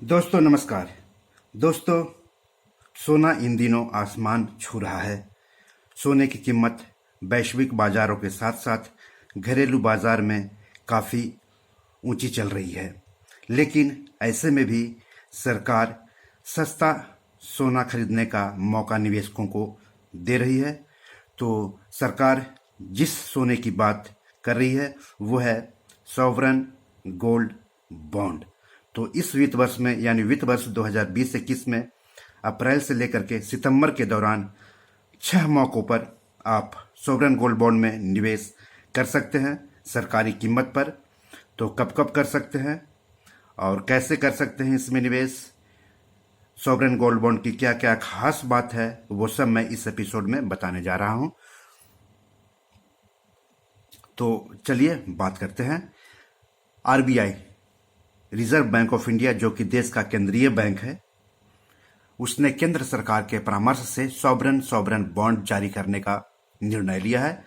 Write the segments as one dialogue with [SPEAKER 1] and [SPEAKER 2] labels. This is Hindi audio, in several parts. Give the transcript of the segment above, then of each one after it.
[SPEAKER 1] दोस्तों नमस्कार। दोस्तों, सोना इन दिनों आसमान छू रहा है। सोने की कीमत वैश्विक बाजारों के साथ साथ घरेलू बाजार में काफ़ी ऊंची चल रही है। लेकिन ऐसे में भी सरकार सस्ता सोना खरीदने का मौका निवेशकों को दे रही है। तो सरकार जिस सोने की बात कर रही है वो है सॉवरन गोल्ड बॉन्ड। तो इस वित्त वर्ष में यानी वित्त वर्ष 2020-21 में अप्रैल से लेकर के सितंबर के दौरान 6 मौकों पर आप सॉवरन गोल्ड बॉन्ड में निवेश कर सकते हैं सरकारी कीमत पर। तो कब कब कर सकते हैं और कैसे कर सकते हैं इसमें निवेश, सॉवरन गोल्ड बॉन्ड की क्या क्या खास बात है, वो सब मैं इस एपिसोड में बताने जा रहा हूं। तो चलिए बात करते हैं। RBI, reserve bank of India, जो कि देश का केंद्रीय बैंक है, उसने केंद्र सरकार के परामर्श से सॉवरन बॉन्ड जारी करने का निर्णय लिया है।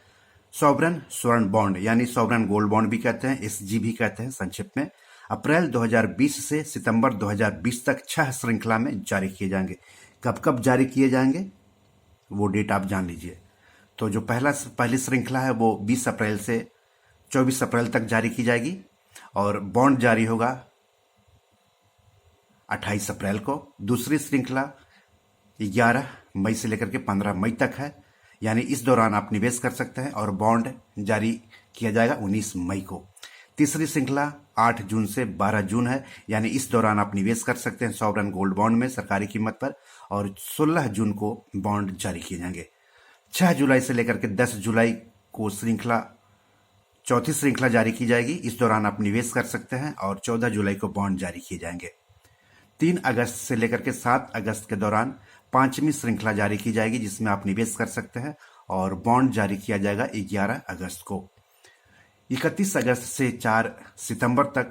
[SPEAKER 1] सॉवरन स्वर्ण बॉन्ड यानी सॉवरन गोल्ड बॉन्ड भी कहते हैं, एसजी भी कहते हैं संक्षिप्त में, अप्रैल 2020 से सितंबर 2020 तक 6 श्रृंखला में जारी किए जाएंगे। कब कब जारी किए जाएंगे वो डेट आप जान लीजिए। तो जो पहली श्रृंखला है वो 20 अप्रैल से 24 अप्रैल तक जारी की जाएगी और बॉन्ड जारी होगा 28 अप्रैल को। दूसरी श्रृंखला 11 मई से लेकर के 15 मई तक है, यानी इस दौरान आप निवेश कर सकते हैं और बॉन्ड जारी किया जाएगा 19 मई को। तीसरी श्रृंखला 8 जून से 12 जून है, यानी इस दौरान आप निवेश कर सकते हैं सॉवरन गोल्ड बॉन्ड में सरकारी कीमत पर, और 16 जून को बॉन्ड जारी किए जाएंगे। 6 जुलाई से लेकर के 10 जुलाई को चौथी श्रृंखला जारी की जाएगी। इस दौरान आप निवेश कर सकते हैं और 14 जुलाई को बॉन्ड जारी किए जाएंगे। 3 अगस्त से लेकर के 7 अगस्त के दौरान 5वीं श्रृंखला जारी की जाएगी, जिसमें आप निवेश कर सकते हैं और बॉन्ड जारी किया जाएगा 11 अगस्त को। 31 अगस्त से 4 सितंबर तक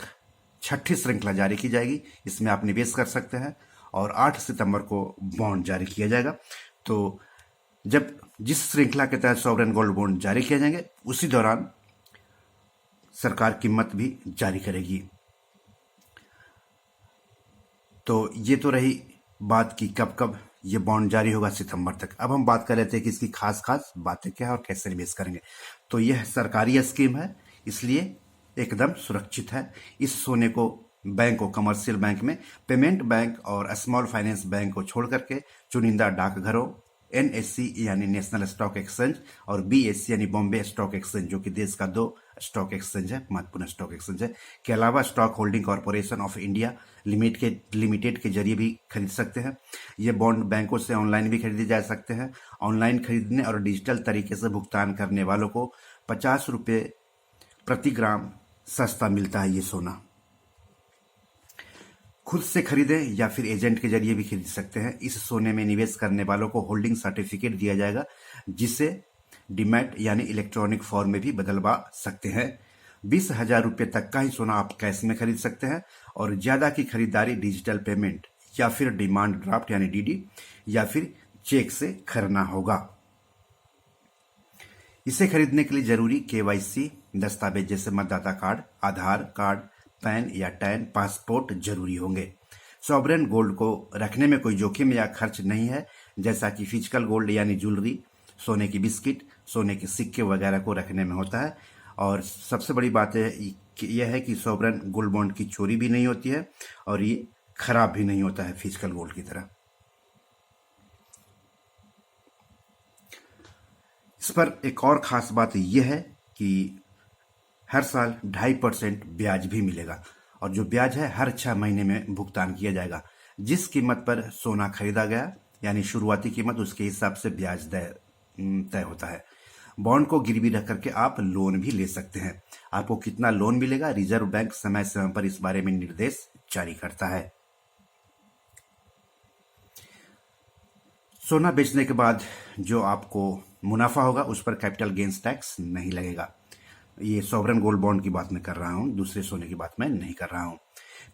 [SPEAKER 1] 6ठी श्रृंखला जारी की जाएगी, इसमें आप निवेश कर सकते हैं और 8 सितंबर को बॉन्ड जारी किया जाएगा। तो जब जिस श्रृंखला के तहत सॉवरन गोल्ड बॉन्ड जारी किए जाएंगे उसी दौरान सरकार कीमत भी जारी करेगी। तो ये तो रही बात की कब कब ये बॉन्ड जारी होगा, सितंबर तक। अब हम बात कर रहे थे कि इसकी खास खास बातें क्या है और कैसे निवेश करेंगे। तो यह सरकारी स्कीम है, इसलिए एकदम सुरक्षित है। इस सोने को बैंक को कमर्शियल बैंक में, पेमेंट बैंक और स्मॉल फाइनेंस बैंक को छोड़ करके चुनिंदा डाकघरों, एनएससी यानी नेशनल स्टॉक एक्सचेंज और बीएससी यानी बॉम्बे स्टॉक एक्सचेंज, जो कि देश का 2 स्टॉक एक्सचेंज है, महत्वपूर्ण स्टॉक एक्सचेंज है, के अलावा stock holding corporation of India limited के जरिए भी खरीद सकते हैं। ये बॉन्ड बैंकों से ऑनलाइन भी खरीदे जा सकते हैं। ऑनलाइन खरीदने और डिजिटल तरीके से भुगतान करने वालों को 50 रुपये प्रति ग्राम सस्ता मिलता है ये सोना। खुद से खरीदें या फिर एजेंट के जरिए भी खरीद सकते हैं। इस सोने में निवेश करने वालों को होल्डिंग सर्टिफिकेट दिया जाएगा, जिसे डीमैट यानी इलेक्ट्रॉनिक फॉर्म में भी बदलवा सकते हैं। 20,000 रुपये तक का ही सोना आप कैश में खरीद सकते हैं और ज्यादा की खरीदारी डिजिटल पेमेंट या फिर डिमांड ड्राफ्ट यानी डीडी या फिर चेक से करना होगा। इसे खरीदने के लिए जरूरी केवाईसी दस्तावेज जैसे मतदाता कार्ड, आधार कार्ड, पैन या टैन, पासपोर्ट जरूरी होंगे। सॉवरन गोल्ड को रखने में कोई जोखिम या खर्च नहीं है, जैसा कि फिजिकल गोल्ड यानी ज्वेलरी, सोने की बिस्किट, सोने के सिक्के वगैरह को रखने में होता है। और सबसे बड़ी बात यह है कि सॉवरन गोल्ड बॉन्ड की चोरी भी नहीं होती है और ये खराब भी नहीं होता है फिजिकल गोल्ड की तरह। इस पर एक और खास बात यह है कि हर साल 2.5% ब्याज भी मिलेगा और जो ब्याज है हर 6 महीने में भुगतान किया जाएगा। जिस कीमत पर सोना खरीदा गया यानी शुरुआती कीमत, उसके हिसाब से ब्याज तय होता है। बॉन्ड को गिरवी रख करके आप लोन भी ले सकते हैं। आपको कितना लोन मिलेगा, रिजर्व बैंक समय समय पर इस बारे में निर्देश जारी करता है। सोना बेचने के बाद जो आपको मुनाफा होगा उस पर कैपिटल गेन्स टैक्स नहीं लगेगा। ये सॉवरन गोल्ड बॉन्ड की बात मैं कर रहा हूं, दूसरे सोने की बात मैं नहीं कर रहा हूं।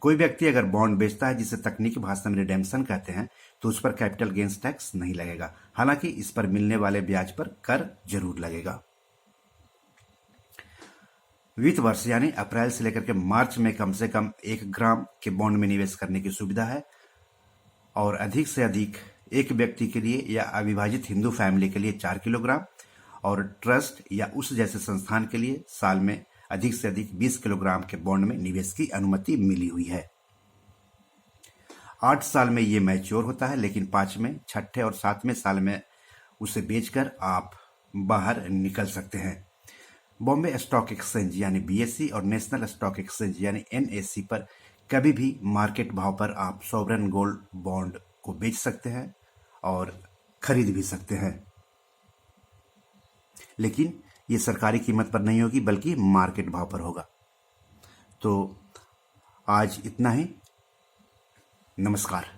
[SPEAKER 1] कोई व्यक्ति अगर बॉन्ड बेचता है, जिसे तकनीकी भाषा में रिडेम्पशन कहते हैं, तो उस पर कैपिटल गेन्स टैक्स नहीं लगेगा। हालांकि इस पर मिलने वाले ब्याज पर कर जरूर लगेगा। वित्त वर्ष यानी अप्रैल से लेकर के मार्च में कम से कम 1 ग्राम के बॉन्ड में निवेश करने की सुविधा है, और अधिक से अधिक एक व्यक्ति के लिए या अविभाजित हिंदू फैमिली के लिए 4 किलोग्राम, और ट्रस्ट या उस जैसे संस्थान के लिए साल में अधिक से अधिक 20 किलोग्राम के बॉन्ड में निवेश की अनुमति मिली हुई है। 8 साल में ये मैच्योर होता है, लेकिन 5वें, 6ठे और 7वें साल में उसे बेचकर आप बाहर निकल सकते हैं। बॉम्बे स्टॉक एक्सचेंज यानी बीएसई और नेशनल स्टॉक एक्सचेंज यानी एनएसई पर कभी भी मार्केट भाव पर आप सॉवरेन गोल्ड बॉन्ड को बेच सकते हैं और खरीद भी सकते हैं, लेकिन ये सरकारी कीमत पर नहीं होगी बल्कि मार्केट भाव पर होगा। तो आज इतना ही। नमस्कार।